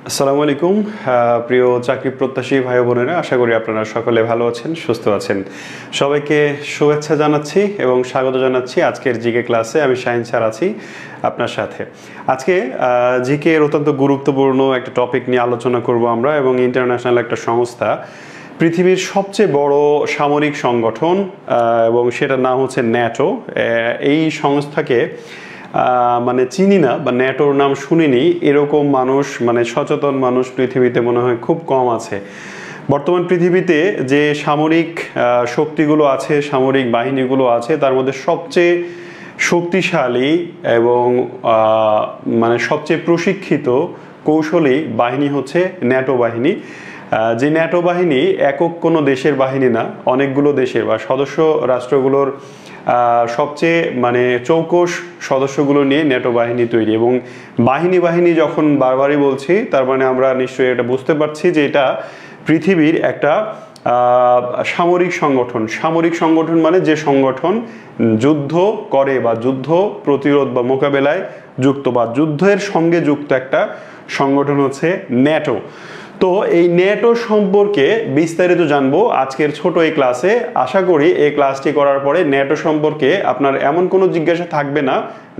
আসসালামু আলাইকুম প্রিয় চাকরি প্রত্যাশী ভাই বোনেরা, আশা করি আপনারা সকলে ভালো আছেন, সুস্থ আছেন। সবাইকে শুভেচ্ছা জানাচ্ছি এবং স্বাগত জানাচ্ছি আজকের জিকে ক্লাসে। আমি শাহিন স্যার আছি আপনার সাথে। আজকে জিকে এর অত্যন্ত গুরুত্বপূর্ণ একটা টপিক নিয়ে আলোচনা করব আমরা, এবং ইন্টারন্যাশনাল একটা সংস্থা, পৃথিবীর সবচেয়ে বড় সামরিক সংগঠন, এবং সেটার নাম হচ্ছে ন্যাটো। এই সংস্থাকে মানে চিনি না বা ন্যাটোর নাম শুনিনি এরকম মানুষ, মানে সচেতন মানুষ পৃথিবীতে মনে হয় খুব কম আছে। বর্তমান পৃথিবীতে যে সামরিক শক্তিগুলো আছে, সামরিক বাহিনীগুলো আছে, তার মধ্যে সবচেয়ে শক্তিশালী এবং মানে সবচেয়ে প্রশিক্ষিত কৌশলী বাহিনী হচ্ছে ন্যাটো বাহিনী। যে ন্যাটো বাহিনী একক কোনো দেশের বাহিনী না, অনেকগুলো দেশের বা সদস্য রাষ্ট্রগুলোর সবচেয়ে মানে চৌকস সদস্যগুলো নিয়ে ন্যাটো বাহিনী তৈরি। এবং বাহিনী যখন বারবারই বলছি, তার মানে আমরা নিশ্চয়ই এটা বুঝতে পারছি যে এটা পৃথিবীর একটা সামরিক সংগঠন। সামরিক সংগঠন মানে যে সংগঠন যুদ্ধ করে বা যুদ্ধ প্রতিরোধ বা মোকাবেলায় যুক্ত বা যুদ্ধের সঙ্গে যুক্ত একটা সংগঠন হচ্ছে ন্যাটো। তো এই ন্যাটো সম্পর্কে বিস্তারিত জানবো আজকের ছোট এই ক্লাসে। আশা করি এই ক্লাসটি করার পরে ন্যাটো সম্পর্কে আপনার এমন কোনো জিজ্ঞাসা থাকবে না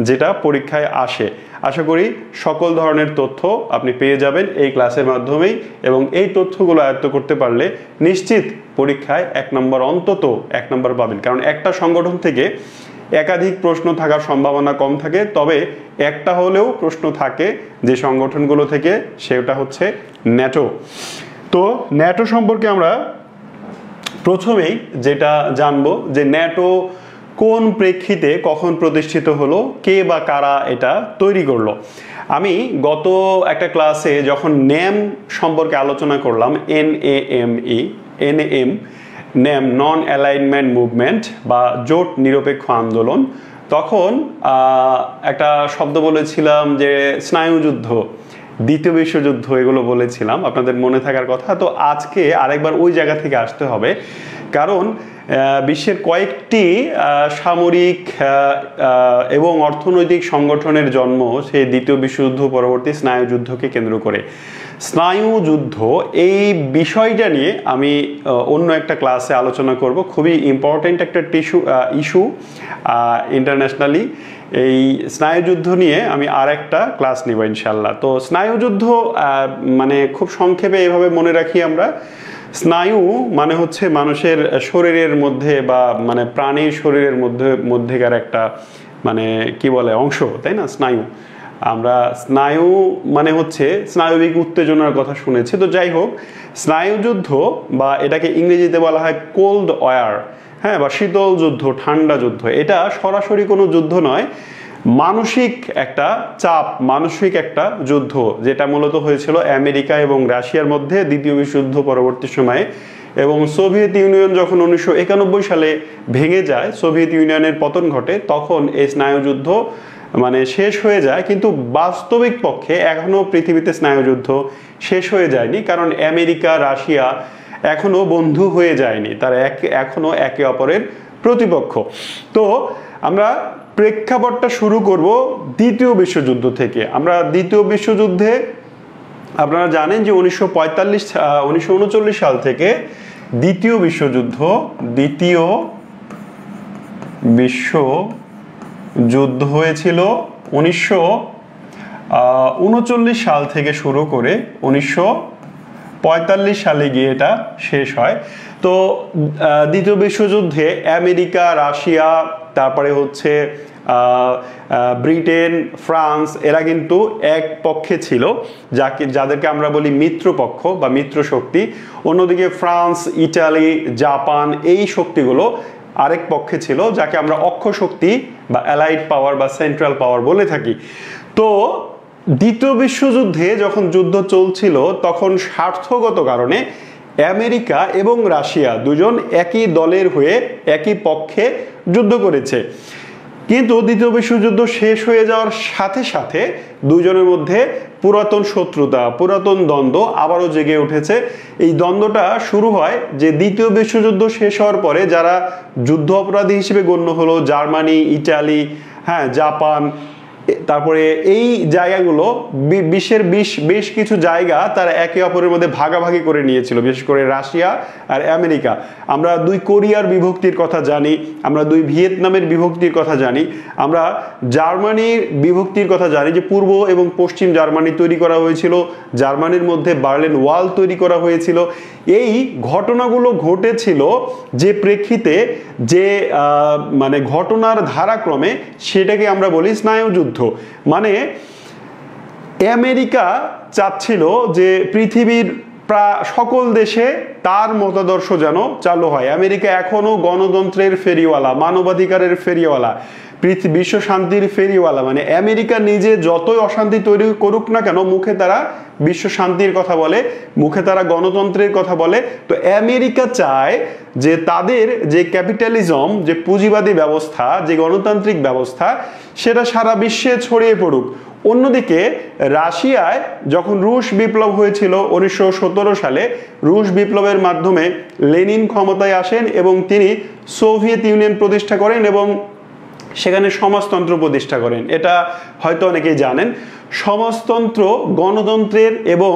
যেটা পরীক্ষায় আসে। আশা করি সকল ধরনের তথ্য আপনি পেয়ে যাবেন এই ক্লাসের মাধ্যমেই, এবং এই তথ্যগুলো আয়ত্ত করতে পারলে নিশ্চিত পরীক্ষায় অন্তত এক নম্বর পাবেন। কারণ একটা সংগঠন থেকে একাধিক প্রশ্ন থাকার সম্ভাবনা কম থাকে, তবে একটা হলেও প্রশ্ন থাকে যে সংগঠনগুলো থেকে, সেটা হচ্ছে ন্যাটো। তো ন্যাটো সম্পর্কে আমরা প্রথমেই যেটা জানবো যে ন্যাটো কোন প্রেক্ষিতে কখন প্রতিষ্ঠিত হলো, কে বা কারা এটা তৈরি করলো। আমি গত একটা ক্লাসে যখন NAM সম্পর্কে আলোচনা করলাম, NAM NAM নন অ্যালাইনমেন্ট মুভমেন্ট বা জোট নিরপেক্ষ আন্দোলন, তখন একটা শব্দ বলেছিলাম যে স্নায়ুযুদ্ধ, দ্বিতীয় বিশ্বযুদ্ধ, এগুলো বলেছিলাম, আপনাদের মনে থাকার কথা। তো আজকে আরেকবার ওই জায়গা থেকে আসতে হবে, কারণ বিশ্বের কয়েকটি সামরিক এবং অর্থনৈতিক সংগঠনের জন্ম সেই দ্বিতীয় বিশ্বযুদ্ধ পরবর্তী স্নায়ুযুদ্ধকে কেন্দ্র করে। স্নায়ুযুদ্ধ এই বিষয়টা নিয়ে আমি অন্য একটা ক্লাসে আলোচনা করব। খুবই ইম্পর্টেন্ট একটা ইস্যু ইন্টারন্যাশনালি। এই স্নায়ুযুদ্ধ নিয়ে আমি আর একটা ক্লাস নিব ইনশাল্লাহ। তো স্নায়ুযুদ্ধ মানে খুব সংক্ষেপে এভাবে মনে রাখি আমরা, স্নায়ু মানে হচ্ছে মানুষের শরীরের মধ্যে বা মানে প্রাণীর শরীরের মধ্যেকার একটা মানে কি বলে অংশ, তাই না? স্নায়ু, আমরা স্নায়ু মানে হচ্ছে স্নায়বিক উত্তেজনার কথা শুনেছি। তো যাই হোক, স্নায়ুযুদ্ধ বা এটাকে ইংরেজিতে বলা হয় কোল্ড ওয়ার, হ্যাঁ, বা শীতল যুদ্ধ, ঠান্ডা যুদ্ধ। এটা সরাসরি কোনো যুদ্ধ নয়, মানসিক একটা চাপ, মানসিক একটা যুদ্ধ, যেটা মূলত হয়েছিল আমেরিকা এবং রাশিয়ার মধ্যে দ্বিতীয় বিশ্বযুদ্ধ পরবর্তী সময়ে। এবং সোভিয়েত ইউনিয়ন যখন 1991 সালে ভেঙে যায়, সোভিয়েত ইউনিয়নের পতন ঘটে, তখন এই স্নায়ুযুদ্ধ মানে শেষ হয়ে যায়। কিন্তু বাস্তবিক পক্ষে এখনো পৃথিবীতে স্নায়ুযুদ্ধ শেষ হয়ে যায়নি, কারণ আমেরিকা রাশিয়া এখনো বন্ধু হয়ে যায়নি, তারা এখনো একে অপরের প্রতিপক্ষ। তো আমরা প্রেক্ষাপটটা শুরু করব দ্বিতীয় বিশ্বযুদ্ধ থেকে। আমরা দ্বিতীয় বিশ্বযুদ্ধে, আপনারা জানেন যে 1939 সাল থেকে দ্বিতীয় বিশ্বযুদ্ধ হয়েছিল। 1939 সাল থেকে শুরু করে 1945 সালে গিয়ে এটা শেষ হয়। তো দ্বিতীয় বিশ্বযুদ্ধে আমেরিকা, রাশিয়া, তারপরে হচ্ছে ব্রিটেন, ফ্রান্স, এরা কিন্তু এক পক্ষে ছিল, যাদেরকে আমরা বলি মিত্রপক্ষ বা মিত্র শক্তি। অন্যদিকে ফ্রান্স, ইটালি, জাপান, এই শক্তিগুলো আরেক পক্ষে ছিল, যাকে আমরা অক্ষ শক্তি বা অ্যালাইড পাওয়ার বা সেন্ট্রাল পাওয়ার বলে থাকি। তো দ্বিতীয় বিশ্বযুদ্ধে যখন যুদ্ধ চলছিল, তখন স্বার্থগত কারণে আমেরিকা এবং রাশিয়া দুজন একই দলের হয়ে একই পক্ষে যুদ্ধ করেছে। কিন্তু দ্বিতীয় বিশ্বযুদ্ধ শেষ হয়ে যাওয়ার সাথে সাথে দুজনের মধ্যে পুরাতন শত্রুতা, পুরাতন দ্বন্দ্ব আবারও জেগে উঠেছে। এই দ্বন্দ্বটা শুরু হয় যে দ্বিতীয় বিশ্বযুদ্ধ শেষ হওয়ার পরে যারা যুদ্ধ অপরাধী হিসেবে গণ্য হলো, জার্মানি, ইটালি, হ্যাঁ, জাপান, তারপরে এই জায়গাগুলো বিশ্বের বেশ কিছু জায়গা তারা একে অপরের মধ্যে ভাগাভাগি করে নিয়েছিল, বিশেষ করে রাশিয়া আর আমেরিকা। আমরা 2 কোরিয়ার বিভক্তির কথা জানি, আমরা 2 ভিয়েতনামের বিভক্তির কথা জানি, আমরা জার্মানির বিভক্তির কথা জানি, যে পূর্ব এবং পশ্চিম জার্মানি তৈরি করা হয়েছিল, জার্মানির মধ্যে বার্লিন ওয়াল তৈরি করা হয়েছিল। এই ঘটনাগুলো ঘটেছিল যে প্রেক্ষিতে, যে মানে ঘটনার ধারাক্রমে, সেটাকে আমরা বলি স্নায়ুযুদ্ধ। মানে আমেরিকা চাচ্ছিল যে পৃথিবীর প্রায় সকল দেশে তার মতাদর্শ যেন চালু হয়। আমেরিকা এখনো গণতন্ত্রের ফেরিওয়ালা, মানবাধিকারের ফেরিওয়ালা, বিশ্ব শান্তির ফেরিওয়ালা। মানে আমেরিকা নিজে যতই অশান্তি তৈরি করুক না কেন, মুখে তারা বিশ্ব শান্তির কথা বলে, মুখে তারা গণতন্ত্রের কথা বলে। তো আমেরিকা চায় যে তাদের যে ক্যাপিটালিজম, যে পুঁজিবাদী ব্যবস্থা, যে গণতান্ত্রিক ব্যবস্থা, সেটা সারা বিশ্বে ছড়িয়ে পড়ুক। অন্যদিকে রাশিয়ায় যখন রুশ বিপ্লব হয়েছিল 1917 সালে, রুশ বিপ্লবের মাধ্যমে লেনিন ক্ষমতায় আসেন এবং তিনি সোভিয়েত ইউনিয়ন প্রতিষ্ঠা করেন এবং সেখানে সমাজতন্ত্র প্রতিষ্ঠা করেন। এটা হয়তো অনেকেই জানেন। সমাজতন্ত্র গণতন্ত্রের এবং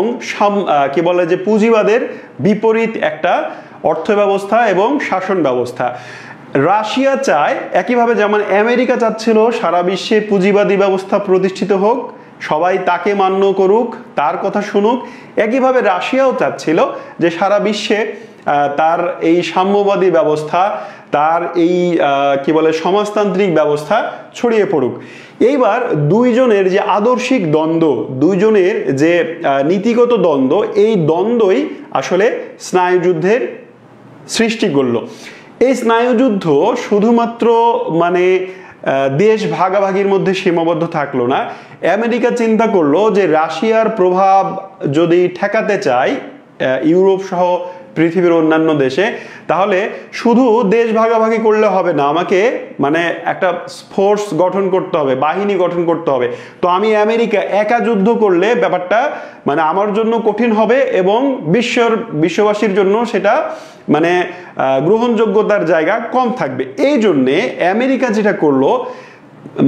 কি বলে যে পুঁজিবাদের বিপরীত একটা অর্থ ব্যবস্থা এবং শাসন ব্যবস্থা। রাশিয়া চায় একইভাবে যেমন আমেরিকা চাচ্ছিল সারা বিশ্বে পুঁজিবাদী ব্যবস্থা প্রতিষ্ঠিত হোক, সবাই তাকে মান্য করুক, তার কথা শুনুক, একইভাবে রাশিয়াও চাচ্ছিল যে সারা বিশ্বে তার এই সাম্যবাদী ব্যবস্থা, তার এই কি বলে সমাজতান্ত্রিক ব্যবস্থা ছড়িয়ে পড়ুক। এইবার দুইজনের যে আদর্শিক দ্বন্দ্ব, দুইজনের যে নীতিগত দ্বন্দ্ব, এই দ্বন্দ্বই আসলে স্নায়ুযুদ্ধের সৃষ্টি করলো। এই স্নায়ুযুদ্ধ শুধুমাত্র মানে দেশ ভাগাভাগির মধ্যে সীমাবদ্ধ থাকলো না। আমেরিকা চিন্তা করলো যে রাশিয়ার প্রভাব যদি ঠেকাতে চায় ইউরোপ সহ পৃথিবীর অন্যান্য দেশে, তাহলে শুধু দেশ ভাগাভাগি করলে হবে না, আমাকে মানে একটা ফোর্স গঠন করতে হবে, বাহিনী গঠন করতে হবে। তো আমি আমেরিকা একা যুদ্ধ করলে ব্যাপারটা মানে আমার জন্য কঠিন হবে এবং বিশ্ববাসীর জন্য সেটা মানে গ্রহণযোগ্যতার জায়গা কম থাকবে। এই জন্যে আমেরিকা যেটা করলো,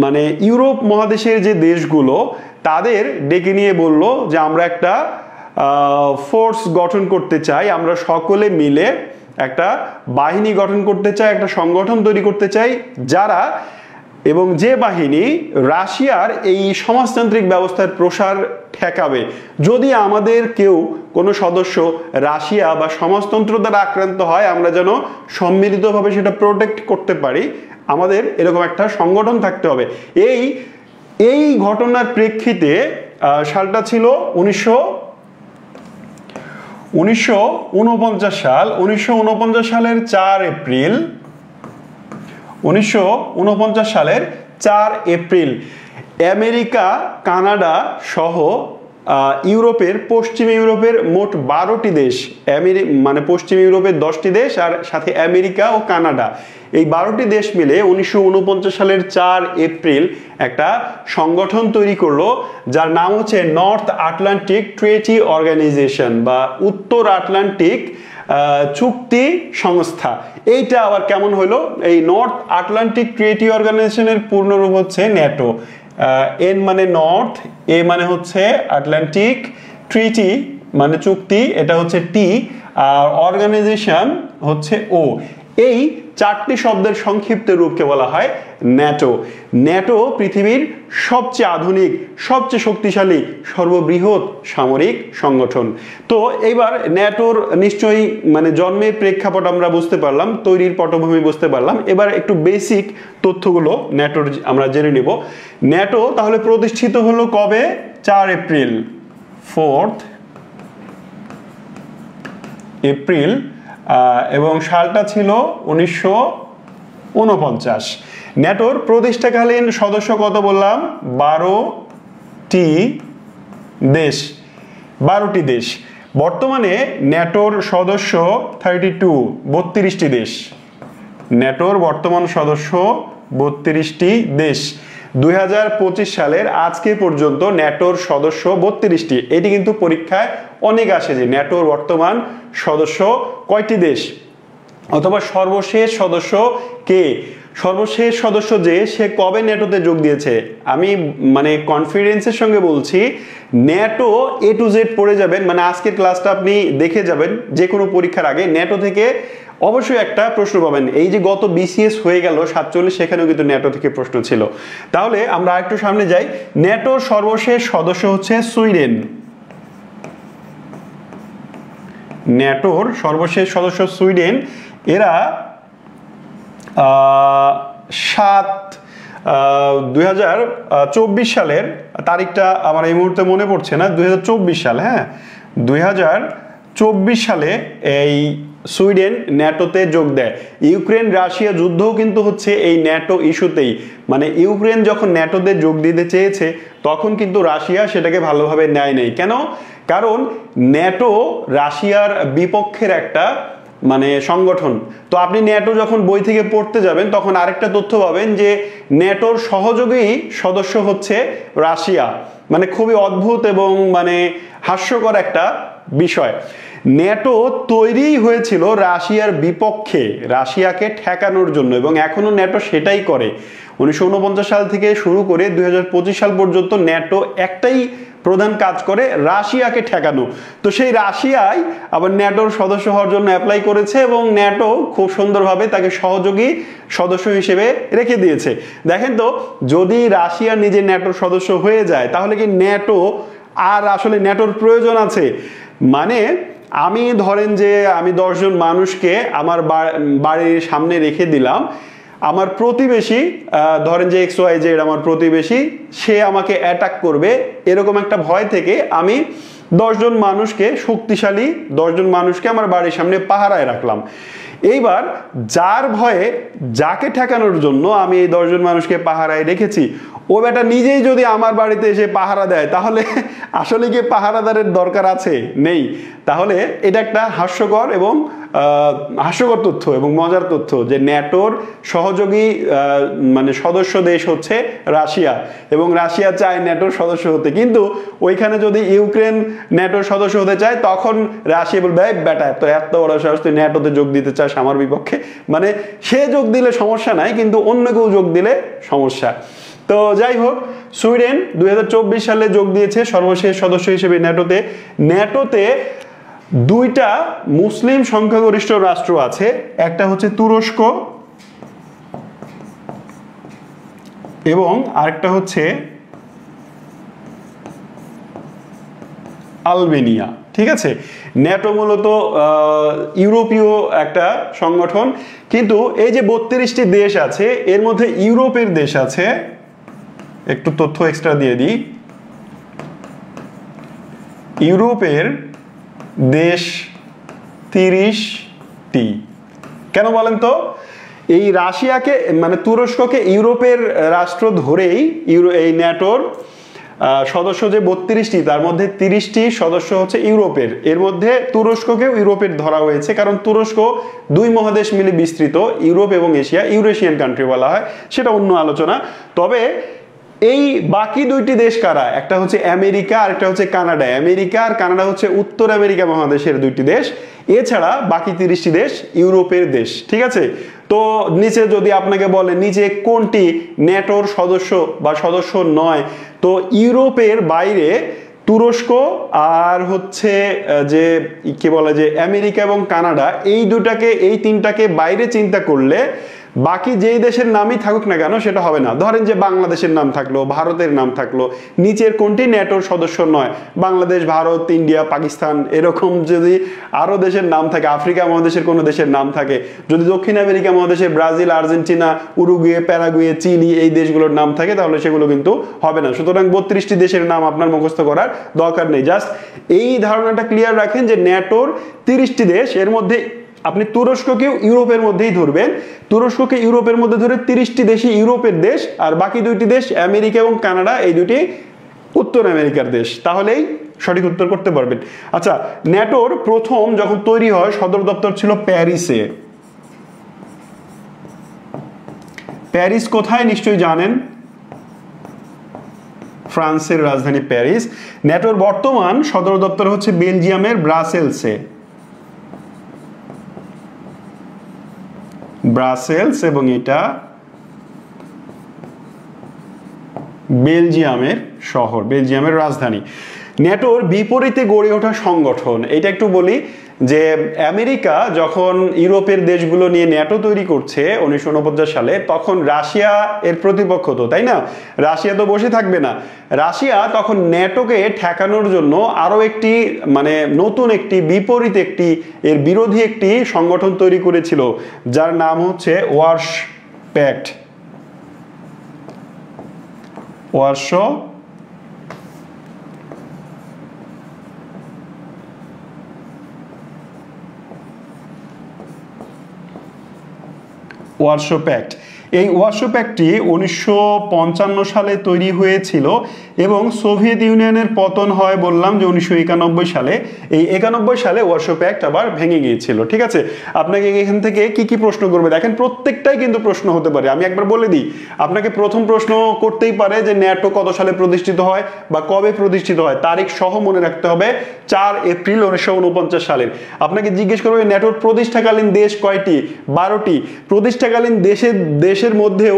মানে ইউরোপ মহাদেশের যে দেশগুলো তাদের ডেকে নিয়ে বলল যে আমরা একটা ফোর্স গঠন করতে চাই, আমরা সকলে মিলে একটা বাহিনী গঠন করতে চাই, একটা সংগঠন তৈরি করতে চাই, যারা এবং যে বাহিনী রাশিয়ার এই সমাজতান্ত্রিক ব্যবস্থার প্রসার ঠেকাবে। যদি আমাদের কেউ কোনো সদস্য রাশিয়া বা সমাজতন্ত্র দ্বারা আক্রান্ত হয়, আমরা যেন সম্মিলিতভাবে সেটা প্রোটেক্ট করতে পারি, আমাদের এরকম একটা সংগঠন থাকতে হবে। এই ঘটনার প্রেক্ষিতে সালটা ছিল 1949 সাল। 1949 সালের 4 এপ্রিল 1949 সালের 4 এপ্রিল আমেরিকা, কানাডা সহ ইউরোপের, পশ্চিম ইউরোপের মোট 12টি দেশ, মানে পশ্চিম ইউরোপের 10টি দেশ আর সাথে আমেরিকা ও কানাডা, এই 12টি দেশ মিলে 1949 সালের 4 এপ্রিল একটা সংগঠন তৈরি করলো, যার নাম হচ্ছে নর্থ আটলান্টিক ট্রিটি অর্গানাইজেশন বা উত্তর আটলান্টিক চুক্তি সংস্থা। এইটা আবার কেমন হলো? এই নর্থ আটলান্টিক ট্রিটি অর্গানাইজেশনের পূর্ণরূপ হচ্ছে ন্যাটো। এন মানে নর্থ, এ মানে হচ্ছে আটলান্টিক, ট্রিটি মানে চুক্তি, এটা হচ্ছে টি, আর অর্গানাইজেশন হচ্ছে ও। এই 4টি শব্দের সংক্ষিপ্ত রূপকে বলা হয় ন্যাটো। ন্যাটো পৃথিবীর সবচেয়ে আধুনিক, সবচেয়ে শক্তিশালী, সর্ববৃহৎ সামরিক সংগঠন। তো এইবার ন্যাটোর নিশ্চয়ই মানে জন্মের প্রেক্ষাপট আমরা বুঝতে পারলাম, তৈরির পটভূমি বুঝতে পারলাম। এবার একটু বেসিক তথ্যগুলো ন্যাটোর আমরা জেনে নেব। ন্যাটো তাহলে প্রতিষ্ঠিত হলো কবে? 4 এপ্রিল, 4th এপ্রিল, এবং সালটা ছিল 1949। ন্যাটোর প্রতিষ্ঠাকালীন সদস্য কত বললাম? 12টি দেশ। 12টি দেশ। বর্তমানে ন্যাটোর সদস্য 32টি দেশ। ন্যাটোর বর্তমান সদস্য 32টি দেশ। 2025 সালের আজকে পর্যন্ত ন্যাটোর সদস্য 32টি। এটি কিন্তু পরীক্ষায় অনেক আসে যে ন্যাটোর বর্তমান সদস্য কয়টি দেশ, অথবা সর্বশেষ সদস্য কে। সর্বশেষ সদস্য যে সে কবে ন্যাটোতে যোগ দিয়েছে, আমি মানে কনফিডেন্সের সঙ্গে বলছি ন্যাটো A to Z পড়ে যাবেন, মানে আজকের ক্লাসটা আপনি দেখে যাবেন যে কোনো পরীক্ষার আগে ন্যাটো থেকে অবশ্যই একটা প্রশ্ন পাবেন। এই যে গত BCS হয়ে গেল 47, সেখানেও কিন্তু ন্যাটো থেকে প্রশ্ন ছিল। তাহলে আমরা একটু সামনে যাই। ন্যাটোর সর্বশেষ সদস্য হচ্ছে সুইডেন। ন্যাটোর সর্বশেষ সদস্য সুইডেন। এরা 2024 সালের তারিখটা আমার এই মুহূর্তে মনে পড়ছে না, 2024 সাল, হ্যাঁ 2024 সালে এই সুইডেন ন্যাটোতে যোগ দেয়। ইউক্রেন রাশিয়া যুদ্ধও কিন্তু হচ্ছে এই ন্যাটো ইস্যুতেই, মানে ইউক্রেন যখন ন্যাটোতে যোগ দিতে চেয়েছে তখন কিন্তু রাশিয়া সেটাকে ভালোভাবে নেয় নাই। কেন? কারণ ন্যাটো রাশিয়ার বিপক্ষের একটা মানে সংগঠন। তো আপনি ন্যাটো যখন বই থেকে পড়তে যাবেন তখন আরেকটা তথ্য পাবেন যে ন্যাটোর সহযোগী সদস্য হচ্ছে রাশিয়া। মানে খুবই অদ্ভুত এবং মানে হাস্যকর একটা বিষয়। ন্যাটো তৈরি হয়েছিল রাশিয়ার বিপক্ষে, রাশিয়াকে ঠেকানোর জন্য, এবং এখনো ন্যাটো সেটাই করে। 1949 সাল থেকে শুরু করে 2025 সাল পর্যন্ত ন্যাটো একটাই প্রধান কাজ করে, রাশিয়াকে ঠেকানো। তো সেই রাশিয়ায় আবার ন্যাটোর সদস্য হওয়ার জন্য অ্যাপ্লাই করেছে এবং ন্যাটো খুব সুন্দরভাবে তাকে সহযোগী সদস্য হিসেবে রেখে দিয়েছে। দেখেন তো, যদি রাশিয়া নিজে ন্যাটোর সদস্য হয়ে যায় তাহলে কি ন্যাটো আর আসলে ন্যাটোর প্রয়োজন আছে? মানে আমি ধরেন যে আমি 10 জন মানুষকে আমার বাড়ির সামনে রেখে দিলাম, আমার প্রতিবেশী ধরেন যে XYZ আমার প্রতিবেশী, সে আমাকে অ্যাটাক করবে, এরকম একটা ভয় থেকে আমি 10 জন মানুষকে, শক্তিশালী 10 জন মানুষকে আমার বাড়ির সামনে পাহারায় রাখলাম। এইবার যার ভয়ে, যাকে ঠেকানোর জন্য আমি এই 10 জন মানুষকে পাহারায় রেখেছি, ও বেটা নিজেই যদি আমার বাড়িতে এসে পাহারা দেয় তাহলে আসলে কি পাহারাদারের দরকার আছে? নেই। তাহলে এটা একটা হাস্যকর এবং হাস্যকর তথ্য এবং মজার তথ্য যে ন্যাটোর সহযোগী মানে সদস্য দেশ হচ্ছে রাশিয়া, এবং রাশিয়া চায় ন্যাটোর সদস্য হতে। কিন্তু ওইখানে যদি ইউক্রেন ন্যাটোর সদস্য হতে চায় তখন রাশিয়া বলবে বেটা এত বড় সাহস, তুই ন্যাটোতে যোগ দিতে চাস আমার বিপক্ষে? মানে সে যোগ দিলে সমস্যা নাই, কিন্তু অন্য কেউ যোগ দিলে সমস্যা। তো যাই হোক, সুইডেন 2024 সালে যোগ দিয়েছে সর্বশেষ সদস্য হিসেবে ন্যাটোতে। ন্যাটোতে দুইটা মুসলিম সংখ্যাগরিষ্ঠ রাষ্ট্র আছে, একটা হচ্ছে তুরস্ক এবং আরেকটা হচ্ছে আলবেনিয়া। ঠিক আছে, ন্যাটো মূলত ইউরোপীয় একটা সংগঠন, কিন্তু এই যে 32টি দেশ আছে এর মধ্যে ইউরোপের দেশ আছে, একটু তথ্য এক্সট্রা দিয়ে দিই, ইউরোপের দেশ 30টি। কেন বলেন তো? এই রাশিয়াকে মানে তুরস্ককে ইউরোপের রাষ্ট্র ধরেই এই ন্যাটোর সদস্য যে 32টি, তার মধ্যে 30টি সদস্য হচ্ছে ইউরোপের। এর মধ্যে তুরস্ককেও ইউরোপের ধরা হয়েছে, কারণ তুরস্ক 2 মহাদেশ মিলে বিস্তৃত, ইউরোপ এবং এশিয়া, ইউরেশিয়ান কান্ট্রি বলা হয়, সেটা অন্য আলোচনা। তবে এই বাকি দুইটি দেশ কারা? একটা হচ্ছে আমেরিকা আর একটা হচ্ছে কানাডা। আমেরিকা আর কানাডা হচ্ছে উত্তর আমেরিকা মহাদেশের দুইটি দেশ, এছাড়া বাকি 30টি দেশ ইউরোপের দেশ। ঠিক আছে, তো নিচে যদি আপনাকে বলে নিচে কোনটি ন্যাটোর সদস্য বা সদস্য নয়, তো ইউরোপের বাইরে তুরস্ক আর হচ্ছে যে কি বলে যে আমেরিকা এবং কানাডা, এই দুটাকে, এই তিনটাকে বাইরে চিন্তা করলে বাকি যেই দেশের নামই থাকুক না কেন সেটা হবে না। ধরেন যে বাংলাদেশের নাম থাকলো, ভারতের নাম থাকলো, নিচের কোনটি ন্যাটোর সদস্য নয়, বাংলাদেশ, ভারত, ইন্ডিয়া, পাকিস্তান, এরকম যদি আরো দেশের নাম থাকে, আফ্রিকা মহাদেশের কোনো দেশের নাম থাকে, যদি দক্ষিণ আমেরিকা মহাদেশে Brazil, Argentina, Uruguay, Paraguay, Chile এই দেশগুলোর নাম থাকে, তাহলে সেগুলো কিন্তু হবে না। সুতরাং 32টি দেশের নাম আপনার মুখস্থ করার দরকার নেই। জাস্ট এই ধারণাটা ক্লিয়ার রাখেন যে ন্যাটোর 30টি দেশ, এর মধ্যে আপনি তুরস্ককেও ইউরোপের মধ্যেই ধরবেন, তুরস্ককে ইউরোপের মধ্যে ধরে 30টি দেশই ইউরোপের দেশ, আর বাকি দুইটি দেশ আমেরিকা এবং কানাডা, এই দুটি উত্তর আমেরিকার দেশ। তাহলেই সঠিক উত্তর করতে পারবেন। আচ্ছা, ন্যাটোর প্রথম যখন তৈরি হয় সদর দপ্তর ছিল প্যারিসে। প্যারিস কোথায় নিশ্চয়ই জানেন, ফ্রান্সের রাজধানী প্যারিস। ন্যাটোর বর্তমান সদর দপ্তর হচ্ছে বেলজিয়ামের ব্রাসেলসে, ব্রাসেলস, এবং এটা বেলজিয়ামের শহর, বেলজিয়ামের রাজধানী। ন্যাটোর বিপরীতে গড়ে ওঠা সংগঠন, এটা একটু বলি যে আমেরিকা যখন ইউরোপের দেশগুলো নিয়ে ন্যাটো তৈরি করছে 1949 সালে, তখন রাশিয়া এর প্রতিপক্ষ, তো তাই না, রাশিয়া তো বসে থাকবে না। রাশিয়া তখন ন্যাটোকে ঠেকানোর জন্য আরো একটি মানে নতুন একটি বিপরীত একটি এর বিরোধী একটি সংগঠন তৈরি করেছিল, যার নাম হচ্ছে ওয়ারশ প্যাক্ট। ওয়ারশো প্যাক্ট। এই ওয়ারশো প্যাক্টটি 1955 সালে তৈরি হয়েছিল এবং সোভিয়েত ইউনিয়নের পতন হয় বললাম যে 1991 সালে। এই 91 সালে ওয়ারশো প্যাক্ট আবার ভেঙে গিয়েছিল। ঠিক আছে, আপনাকে এখান থেকে কি কি প্রশ্ন করবে দেখেন, প্রত্যেকটাই কিন্তু প্রশ্ন হতে পারে। আমি একবার বলে দিই, আপনাকে প্রথম প্রশ্ন করতেই পারে যে ন্যাটো কত সালে প্রতিষ্ঠিত হয় বা কবে প্রতিষ্ঠিত হয়, তারিখ সহ মনে রাখতে হবে, 4 এপ্রিল 1949 সালের। আপনাকে জিজ্ঞেস করবে ন্যাটোর প্রতিষ্ঠাকালীন দেশ কয়টি, 12টি। প্রতিষ্ঠাকালীন দেশের মধ্যেও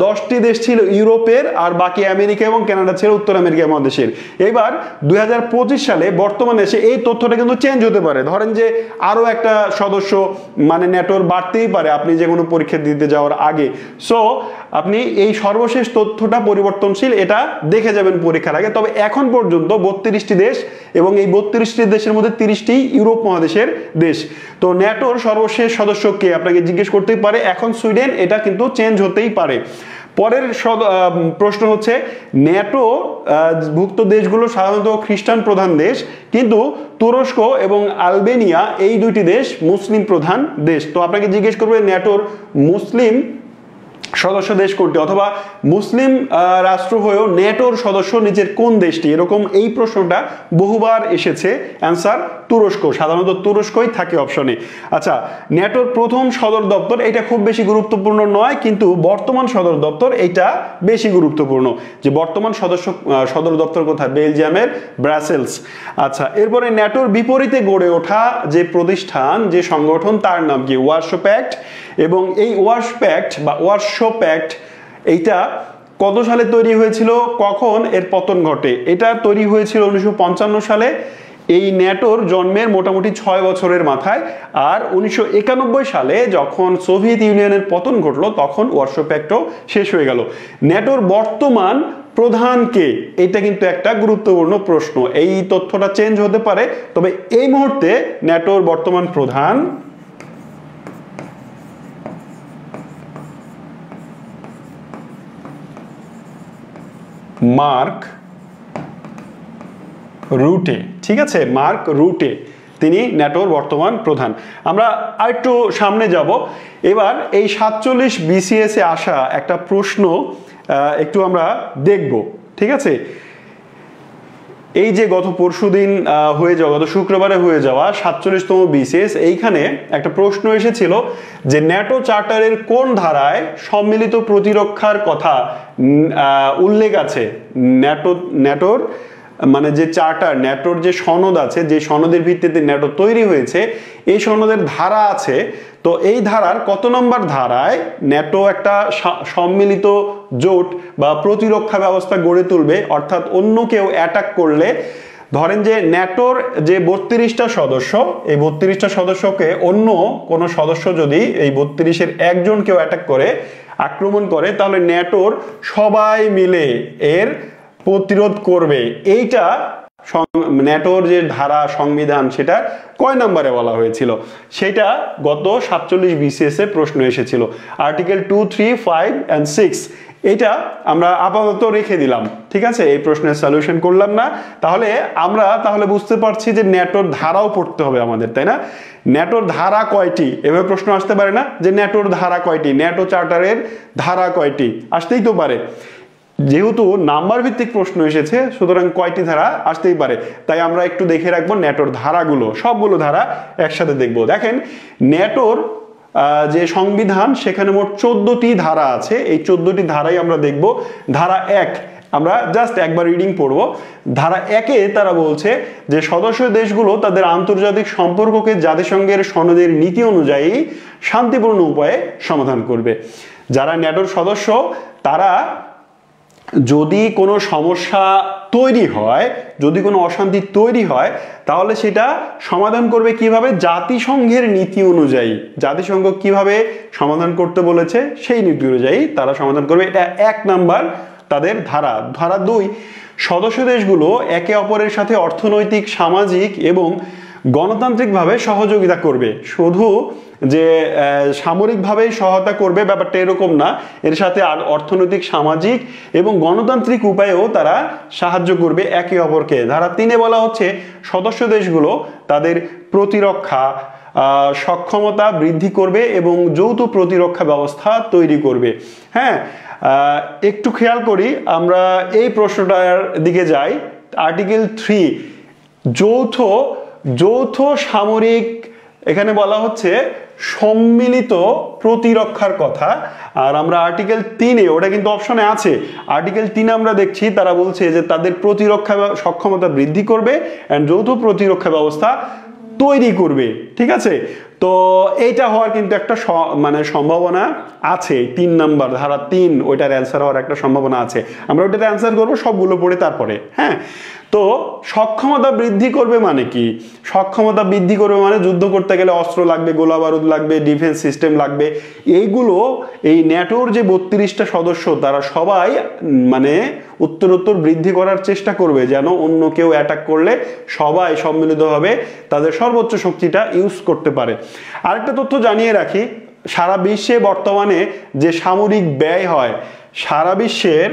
10টি দেশ ছিল ইউরোপের, আর বাকি আমেরিকা এবং কানাডা ছিল উত্তর আমেরিকা মহাদেশের। এবার 2025 সালে বর্তমানে এসে এই তথ্যটা কিন্তু চেঞ্জ হতে পারে। ধরেন যে আরো একটা সদস্য মানে ন্যাটোর বাড়তেই পারে আপনি যে কোনো পরীক্ষা দিতে যাওয়ার আগে। সো আপনি এই সর্বশেষ তথ্যটা পরিবর্তনশীল, এটা দেখে যাবেন পরীক্ষার আগে। তবে এখন পর্যন্ত 32টি দেশ এবং এই 32টি দেশের মধ্যে 30টি ইউরোপ মহাদেশের দেশ। তো ন্যাটোর সর্বশেষ সদস্য কে আপনাকে জিজ্ঞেস করতেই পারে। এখন সুইডেন, এটা কিন্তু চেঞ্জ হতেই পারে। পরের প্রশ্ন হচ্ছে ন্যাটো ভুক্ত দেশগুলো সাধারণত খ্রিস্টান প্রধান দেশ, কিন্তু তুরস্ক এবং আলবেনিয়া এই দুইটি দেশ মুসলিম প্রধান দেশ। তো আপনাকে জিজ্ঞেস করবে ন্যাটোর মুসলিম সদস্য দেশ কোনটি, অথবা মুসলিম রাষ্ট্র হয়েও ন্যাটোর সদস্য নিচের কোন দেশটি, এরকম এই প্রশ্নটা বহুবার এসেছে। অ্যান্সার তুরস্ক, সাধারণত তুরস্কই থাকে অপশনে। আচ্ছা, ন্যাটোর প্রথম সদর দপ্তর, এটা খুব বেশি গুরুত্বপূর্ণ নয়, কিন্তু বর্তমান সদর দপ্তর এটা বেশি গুরুত্বপূর্ণ, যে বর্তমান সদর দপ্তর কোথায়, বেলজিয়ামের ব্রাসেলস। আচ্ছা, এরপরে ন্যাটোর বিপরীতে গড়ে ওঠা যে প্রতিষ্ঠান, যে সংগঠন, তার নাম কি, ওয়ারশো প্যাক্ট। এবং এই ওয়ারশো প্যাক্ট বা ওয়ারশো প্যাক্ট এইটা কত সালে তৈরি হয়েছিল, কখন এর পতন ঘটে? এটা তৈরি হয়েছিল 1955 সালে। এই ন্যাটোর জন্মের মোটামুটি 6 বছরের মাথায়। আর 1991 সালে যখন সোভিয়েত ইউনিয়নের পতন ঘটলো, তখন ওয়ারশো প্যাক্টও শেষ হয়ে গেল। ন্যাটোর বর্তমান প্রধান কে, এটা কিন্তু একটা গুরুত্বপূর্ণ প্রশ্ন। এই তথ্যটা চেঞ্জ হতে পারে, তবে এই মুহূর্তে ন্যাটোর বর্তমান প্রধান মার্ক রুটে। ঠিক আছে, মার্ক রুটে, তিনি ন্যাটোর বর্তমান প্রধান। আমরা আরেকটু সামনে যাব। এবার এই 47 BCS এ আসা একটা প্রশ্ন একটু আমরা দেখব। ঠিক আছে, এই যে গত পরশুদিন হয়ে যাওয়া, গত শুক্রবারে হয়ে যাওয়া 47তম BCS, এইখানে একটা প্রশ্ন এসেছিল যে ন্যাটো চার্টারের কোন ধারায় সম্মিলিত প্রতিরক্ষার কথা উল্লেখ আছে। ন্যাটোর মানে যে চার্টার, ন্যাটোর যে সনদ আছে, যে সনদের ভিত্তিতে ন্যাটো তৈরি হয়েছে, এই সনদের ধারা আছে। তো এই ধারার কত নম্বর ধারায় ন্যাটো একটা সম্মিলিত জোট বা প্রতিরক্ষা ব্যবস্থা গড়ে তুলবে, অর্থাৎ অন্য কেউ অ্যাটাক করলে, ধরেন যে ন্যাটোর যে 32টা সদস্য, এই 32টা সদস্যকে অন্য কোনো সদস্য যদি এই 32-এর একজন কেউ অ্যাটাক করে, আক্রমণ করে, তাহলে ন্যাটোর সবাই মিলে এর প্রতিরোধ করবে। এইটা ন্যাটোর যে ধারা, সংবিধান, সেটা কয় নম্বরে বলা হয়েছিল, সেটা গত 47 BCS এ প্রশ্ন এসেছিল। আর্টিকেল 2, 3, 5 and 6 এটা আমরা আপাতত রেখে দিলাম। ঠিক আছে, এই প্রশ্নের সলিউশন করলাম না। তাহলে আমরা বুঝতে পারছি যে ন্যাটোর ধারাও পড়তে হবে আমাদের, তাই না? ন্যাটোর ধারা কয়টি, এভাবে প্রশ্ন আসতে পারে না যে ন্যাটোর ধারা কয়টি, ন্যাটো চার্টারের ধারা কয়টি, আসতেই তো পারে। যেহেতু নাম্বার ভিত্তিক প্রশ্ন এসেছে, সুতরাং কয়টি ধারা আসতেই পারে। তাই আমরা একটু দেখে রাখবো ন্যাটোর ধারাগুলো, সবগুলো ধারা একসাথে দেখবো। দেখেন, ন্যাটোর যে সংবিধান, সেখানে মোট 14টি ধারা আছে। এই 14টি ধারাই আমরা দেখব। ধারা 1 আমরা জাস্ট একবার রিডিং পড়ব। ধারা 1-এ তারা বলছে যে সদস্য দেশগুলো তাদের আন্তর্জাতিক সম্পর্ককে জাতিসংঘের সনদের নীতি অনুযায়ী শান্তিপূর্ণ উপায়ে সমাধান করবে। যারা ন্যাটোর সদস্য, তারা যদি কোনো সমস্যা তৈরি হয়, যদি কোনো অশান্তি তৈরি হয়, তাহলে সেটা সমাধান করবে কিভাবে? জাতিসংঘের নীতি অনুযায়ী। জাতিসংঘ কিভাবে সমাধান করতে বলেছে সেই নীতি অনুযায়ী তারা সমাধান করবে। এটা 1 নাম্বার তাদের ধারা। ধারা 2, সদস্য দেশগুলো একে অপরের সাথে অর্থনৈতিক, সামাজিক এবং গণতান্ত্রিকভাবে সহযোগিতা করবে। শুধু যে সামরিকভাবে সহায়তা করবে ব্যাপারটা এরকম না, এর সাথে আর অর্থনৈতিক, সামাজিক এবং গণতান্ত্রিক উপায়েও তারা সাহায্য করবে একে অপরকে। ধারা 3-এ বলা হচ্ছে সদস্য দেশগুলো তাদের প্রতিরক্ষা সক্ষমতা বৃদ্ধি করবে এবং যৌথ প্রতিরক্ষা ব্যবস্থা তৈরি করবে। হ্যাঁ, একটু খেয়াল করি, আমরা এই প্রশ্নটার দিকে যাই। আর্টিকেল 3, যৌথ সামরিক, এখানে বলা হচ্ছে সম্মিলিত প্রতিরক্ষার কথা। আর আমরা আর্টিকেল 3-এ, ওটা কিন্তু অপশনে আছে, আর্টিকেল 3-এ আমরা দেখছি তারা বলছে যে তাদের প্রতিরক্ষা সক্ষমতা বৃদ্ধি করবে এন্ড যৌথ প্রতিরক্ষা ব্যবস্থা তৈরি করবে। ঠিক আছে, তো এইটা হওয়ার কিন্তু একটা মানে সম্ভাবনা আছে। 3 নাম্বার ধারা 3, ওইটার অ্যান্সার হওয়ার একটা সম্ভাবনা আছে। আমরা ওইটার অ্যান্সার করবো সবগুলো পড়ে তারপরে। হ্যাঁ, তো সক্ষমতা বৃদ্ধি করবে মানে কি? সক্ষমতা বৃদ্ধি করবে মানে যুদ্ধ করতে গেলে অস্ত্র লাগবে, গোলা বারুদ লাগবে, ডিফেন্স সিস্টেম লাগবে। এইগুলো এই ন্যাটোর যে 32টা সদস্য তারা সবাই মানে উত্তরোত্তর বৃদ্ধি করার চেষ্টা করবে, যেন অন্য কেউ অ্যাটাক করলে সবাই সম্মিলিতভাবে তাদের সর্বোচ্চ শক্তিটা ইউজ করতে পারে। আরেকটা তথ্য জানিয়ে রাখি, সারা বিশ্বে বর্তমানে যে সামরিক ব্যয় হয়, সারা বিশ্বের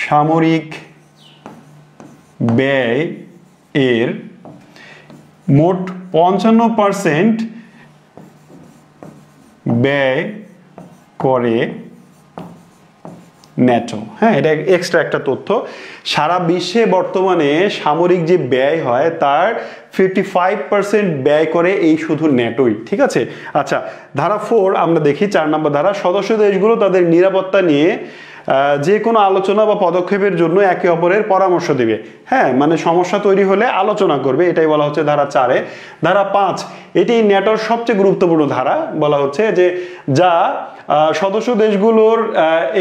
সামরিক ব্যয় এর মোট 55% ব্যয় করে ন্যাটো। হ্যাঁ, এটা এক্সট্রা একটা তথ্য। সারা বিশ্বে বর্তমানে সামরিক যে ব্যয় হয় তার 55% ব্যয় করে এই শুধু ন্যাটোই। ঠিক আছে, আচ্ছা, ধারা 4 আমরা দেখি, 4 নম্বর ধারা, সদস্য দেশগুলো তাদের নিরাপত্তা নিয়ে যে কোনো আলোচনা বা পদক্ষেপের জন্য একে অপরের পরামর্শ দিবে। হ্যাঁ, মানে সমস্যা তৈরি হলে আলোচনা করবে, এটাই বলা হচ্ছে ধারা 4-এ। ধারা 5, এটি ন্যাটোর সবচেয়ে গুরুত্বপূর্ণ ধারা। বলা হচ্ছে যে যা সদস্য দেশগুলোর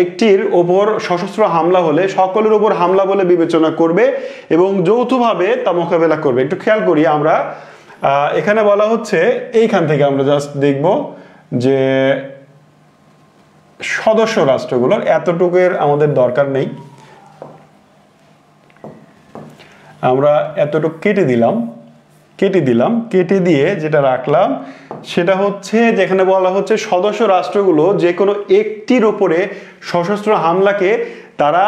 একটির ওপর সশস্ত্র হামলা হলে সকলের ওপর হামলা বলে বিবেচনা করবে এবং যৌথভাবে তা মোকাবেলা করবে। একটু খেয়াল করি আমরা, এখানে বলা হচ্ছে, এইখান থেকে আমরা জাস্ট দেখব যে সদস্য রাষ্ট্রগুলোর এতটুকুর আমাদের দরকার নেই, আমরা এতটুকু কেটে দিলাম, কেটে দিয়ে যেটা রাখলাম সেটা হচ্ছে যেখানে বলা হচ্ছে সদস্য রাষ্ট্রগুলো যে কোনো একটির ওপরে সশস্ত্র হামলাকে তারা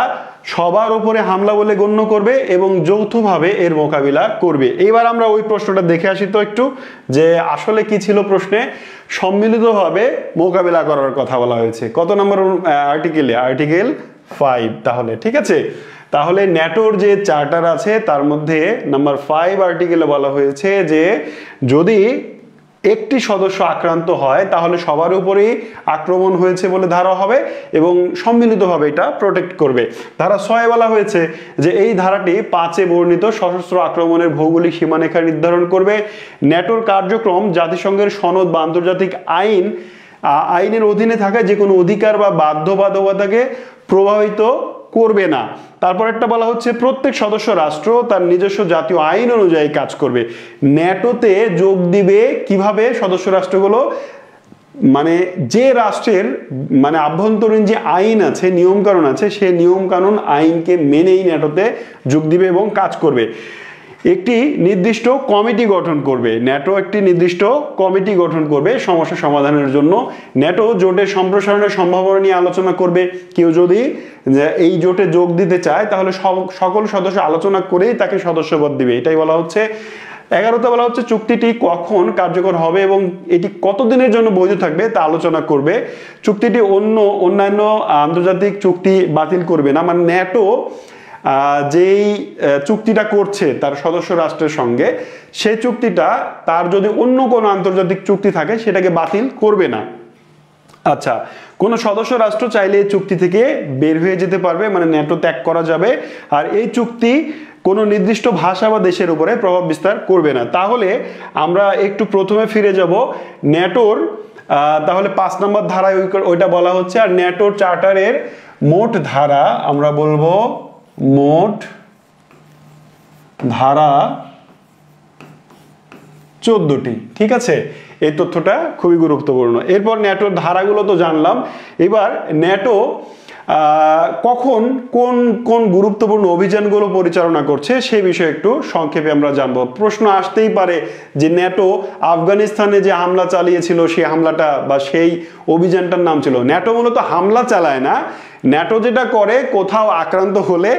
সবার উপরে হামলা বলে গণ্য করবে এবং যৌথভাবে এর মোকাবিলা করবে। এবার আমরা ওই প্রশ্নটা দেখে আসি তো একটু, যে আসলে কি ছিল প্রশ্নে। সম্মিলিতভাবে মোকাবিলা করার কথা বলা হয়েছে। কত নম্বর আর্টিকেলে? আর্টিকেল 5। তাহলে ঠিক আছে, তাহলে ন্যাটোর যে চার্টার আছে তার মধ্যে নাম্বার 5 আর্টিকেলে বলা হয়েছে যে যদি একটি সদস্য আক্রান্ত হয় তাহলে সবার উপরেই আক্রমণ হয়েছে বলে ধরা হবে এবং সম্মিলিতভাবে এটা প্রোটেক্ট করবে। ধারা 6 বলা হয়েছে যে এই ধারাটি 5-এ বর্ণিত সশস্ত্র আক্রমণের ভৌগোলিক সীমারেখা নির্ধারণ করবে। ন্যাটোর কার্যক্রম জাতিসংঘের সনদ বা আন্তর্জাতিক আইনের অধীনে থাকা যে কোনো অধিকার বা বাধ্যবাধকতাকে প্রভাবিত করবে না। তারপর একটা বলা হচ্ছে প্রত্যেক সদস্য রাষ্ট্র তার নিজস্ব জাতীয় আইন অনুযায়ী কাজ করবে। ন্যাটোতে যোগ দিবে কিভাবে সদস্য রাষ্ট্রগুলো? মানে যে রাষ্ট্রের মানে আভ্যন্তরীণ যে আইন আছে, নিয়মকানুন আছে, সেই নিয়মকানুন আইনকে মেনেই ন্যাটোতে যোগ দিবে এবং কাজ করবে। একটি নির্দিষ্ট কমিটি গঠন করবে, ন্যাটো একটি নির্দিষ্ট কমিটি গঠন করবে সমস্যা সমাধানের জন্য। ন্যাটো জোটের সম্প্রসারণের সম্ভাবনা নিয়ে আলোচনা করবে। কেউ যদি এই জোটে যোগ দিতে চায় তাহলে সকল সদস্য আলোচনা করেই তাকে সদস্যপদ দিবে, এটাই বলা হচ্ছে। 11তে বলা হচ্ছে চুক্তিটি কখন কার্যকর হবে এবং এটি কতদিনের জন্য বৈধ থাকবে তা আলোচনা করবে। চুক্তিটি অন্যান্য আন্তর্জাতিক চুক্তি বাতিল করবে না, মানে ন্যাটো যেই চুক্তিটা করছে তার সদস্য রাষ্ট্রের সঙ্গে, সেই চুক্তিটা তার যদি অন্য কোনো আন্তর্জাতিক চুক্তি থাকে সেটাকে বাতিল করবে না। আচ্ছা, কোন সদস্য রাষ্ট্র চাইলে এই চুক্তি থেকে বের হয়ে যেতে পারবে, মানে ন্যাটো ত্যাগ করা যাবে, আর এই চুক্তি কোনো নির্দিষ্ট ভাষা বা দেশের উপরে প্রভাব বিস্তার করবে না। তাহলে আমরা একটু প্রথমে ফিরে যাব ন্যাটোর, তাহলে 5 নম্বর ধারায় ওইটা বলা হচ্ছে। আর ন্যাটোর চার্টারের মোট ধারা আমরা বলবো মোট ধারা 14টি। ঠিক আছে, এই তথ্যটা খুবই গুরুত্বপূর্ণ। এরপর ন্যাটোর ধারাগুলো তো জানলাম, এবার ন্যাটো কখন কোন কোন গুরুত্বপূর্ণ অভিযানগুলো পরিচালনা করছে সেই বিষয়ে একটু সংক্ষেপে আমরা জানবো। প্রশ্ন আসতেই পারে যে ন্যাটো আফগানিস্তানে যে হামলা চালিয়েছিল সেই হামলাটা বা সেই অভিযানটার নাম ছিল। ন্যাটো মূলত হামলা চালায় না, ন্যাটো যেটা করে কোথাও আক্রান্ত হলে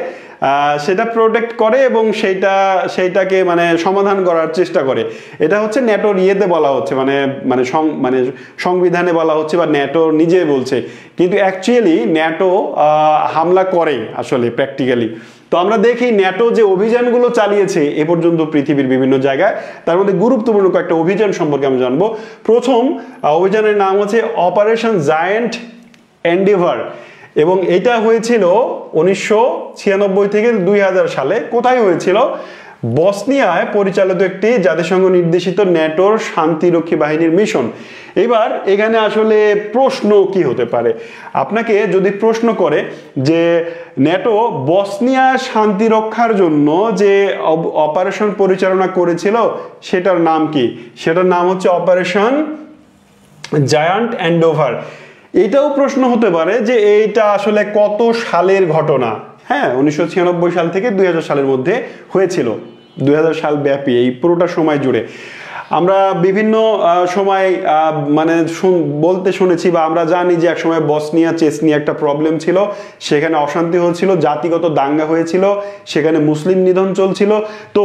সেটা প্রোটেক্ট করে এবং সেইটাকে মানে সমাধান করার চেষ্টা করে। এটা হচ্ছে ন্যাটোর ইয়েতে বলা হচ্ছে, মানে সংবিধানে বলা হচ্ছে বা ন্যাটো নিজে বলছে, কিন্তু অ্যাকচুয়ালি ন্যাটো হামলা করে আসলে প্র্যাকটিক্যালি। তো আমরা দেখি ন্যাটো যে অভিযানগুলো চালিয়েছে এ পর্যন্ত পৃথিবীর বিভিন্ন জায়গায়, তার মধ্যে গুরুত্বপূর্ণ কয়েকটা অভিযান সম্পর্কে আমরা জানবো। প্রথম অভিযানের নাম হচ্ছে অপারেশন জায়ান্ট এন্ডেভার, এবং এটা হয়েছিল 1996 থেকে 2000 সালে। কোথায় হয়েছিল? বসনিয়ায় পরিচালিত একটি জাতিসংঘ নির্দেশিত ন্যাটোর শান্তিরক্ষী বাহিনীর মিশন। এবার এখানে আসলে প্রশ্ন কি হতে পারে, আপনাকে যদি প্রশ্ন করে যে ন্যাটো বসনিয়া শান্তি রক্ষার জন্য যে অপারেশন পরিচালনা করেছিল সেটার নাম কি? সেটার নাম হচ্ছে অপারেশন জায়ান্ট এন্ডেভার। এটাও প্রশ্ন হতে পারে যে এইটা আসলে কত সালের ঘটনা। হ্যাঁ, 1996 সাল থেকে 2000 সালের মধ্যে হয়েছিল, 2000 সাল ব্যাপী এই পুরোটা সময় জুড়ে। আমরা বিভিন্ন সময় মানে বলতে শুনেছি বা আমরা জানি যে একসময় বসনিয়া চেচনিয়া একটা প্রবলেম ছিল, সেখানে অশান্তি হয়েছিল, জাতিগত দাঙ্গা হয়েছিল, সেখানে মুসলিম নিধন চলছিল। তো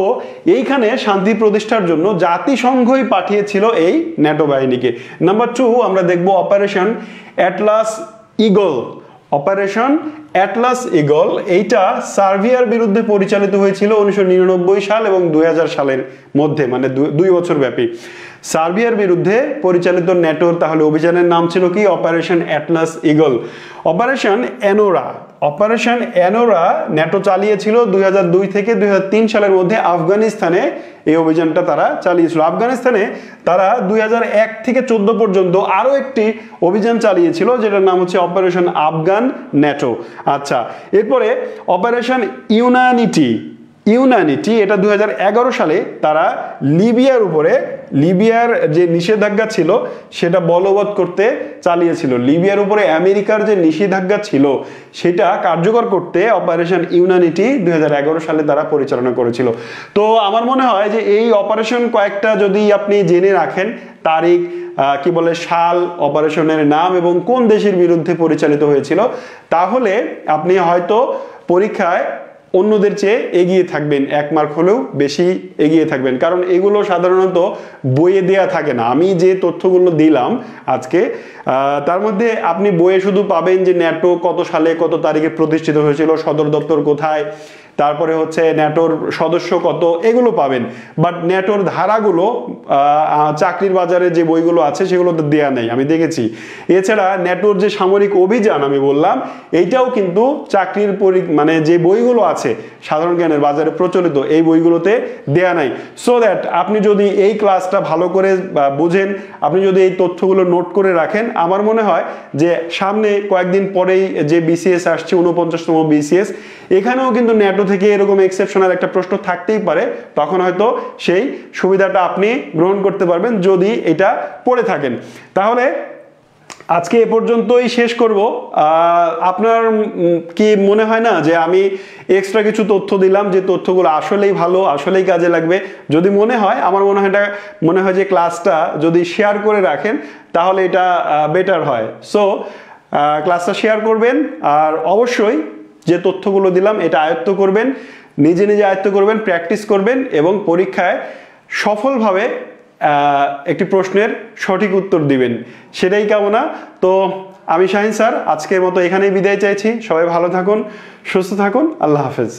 এইখানে শান্তি প্রতিষ্ঠার জন্য জাতিসংঘই পাঠিয়েছিল এই ন্যাটো বাহিনীকে। নাম্বার 2 আমরা দেখব operation Atlas eagle. Operation Atlas eagle এইটা সার্বিয়ার বিরুদ্ধে পরিচালিত হয়েছিল 1999 সাল এবং 2000 সালের মধ্যে, মানে 2 বছর ব্যাপী। সার্বিয়ার বিরুদ্ধে পরিচালিত ন্যাটোর তাহলে অভিযানের নাম ছিল কি? Operation Atlas eagle. Operation Anora, operation Anora NATO চালিয়েছিল 2002 থেকে 2003 সালের মধ্যে আফগানিস্তানে। এই অভিযানটা তারা চালিয়েছিল। আফগানিস্তানে তারা 2001 থেকে 14 পর্যন্ত আরো একটি অভিযান চালিয়েছিল যেটার নাম হচ্ছে অপারেশন আফগান ন্যাটো। আচ্ছা, এরপরে অপারেশন ইউনানিটি। ইউনানিটি এটা 2011 সালে তারা লিবিয়ার উপরে, লিবিয়ার যে নিষেধাজ্ঞা ছিল সেটা বলবৎ করতে চালিয়েছিল। লিবিয়ার উপরে আমেরিকার যে নিষেধাজ্ঞা ছিল সেটা কার্যকর করতে অপারেশন ইউনানিটি 2011 সালে তারা পরিচালনা করেছিল। তো আমার মনে হয় যে এই অপারেশন কয়েকটা যদি আপনি জেনে রাখেন, তারিখ, কি বলে সাল, অপারেশনের নাম এবং কোন দেশের বিরুদ্ধে পরিচালিত হয়েছিল, তাহলে আপনি হয়তো পরীক্ষায় অন্যদের চেয়ে এগিয়ে থাকবেন, 1 মার্ক হলেও বেশি এগিয়ে থাকবেন। কারণ এগুলো সাধারণত বইয়ে দেয়া থাকে না। আমি যে তথ্যগুলো দিলাম আজকে তার মধ্যে আপনি বইয়ে শুধু পাবেন যে ন্যাটো কত সালে কত তারিখে প্রতিষ্ঠিত হয়েছিল, সদর দপ্তর কোথায়, তারপরে হচ্ছে ন্যাটোর সদস্য কত, এগুলো পাবেন। বাট ন্যাটোর ধারাগুলো চাকরির বাজারে যে বইগুলো আছে সেগুলোতে দেয়া নেই, আমি দেখেছি। এছাড়া ন্যাটোর যে সামরিক অভিযান আমি বললাম, এইটাও কিন্তু চাকরির মানে যে বইগুলো আছে সাধারণ জ্ঞানের বাজারে প্রচলিত, এই বইগুলোতে দেয়া নাই। সো দ্যাট আপনি যদি এই ক্লাসটা ভালো করে বুঝেন, আপনি যদি এই তথ্যগুলো নোট করে রাখেন, আমার মনে হয় যে সামনে কয়েকদিন পরেই যে বিসিএস আসছে, 49তম বিসিএস, এখানেও কিন্তু ন্যাটো থেকে এরকম এক্সেপশনাল একটা প্রশ্ন থাকতেই পারে। তখন হয়তো সেই সুবিধাটা আপনি গ্রহণ করতে পারবেন যদি এটা পড়ে থাকেন। তাহলে আজকে এ পর্যন্তই শেষ করব। আপনার কি মনে হয় না যে আমি এক্সট্রা কিছু তথ্য দিলাম, যে তথ্যগুলো আসলেই ভালো, আসলেই কাজে লাগবে? যদি মনে হয়, আমার মনে হয় যে ক্লাসটা যদি শেয়ার করে রাখেন তাহলে এটা বেটার হয়। সো ক্লাসটা শেয়ার করবেন, আর অবশ্যই যে তথ্যগুলো দিলাম এটা আয়ত্ত করবেন, নিজে নিজে আয়ত্ত করবেন, প্র্যাকটিস করবেন এবং পরীক্ষায় সফলভাবে একটি প্রশ্নের সঠিক উত্তর দিবেন, সেটাই কামনা। তো আমি শাহিন স্যার আজকের মতো এখানেই বিদায় চাইছি। সবাই ভালো থাকুন, সুস্থ থাকুন, আল্লাহ হাফেজ।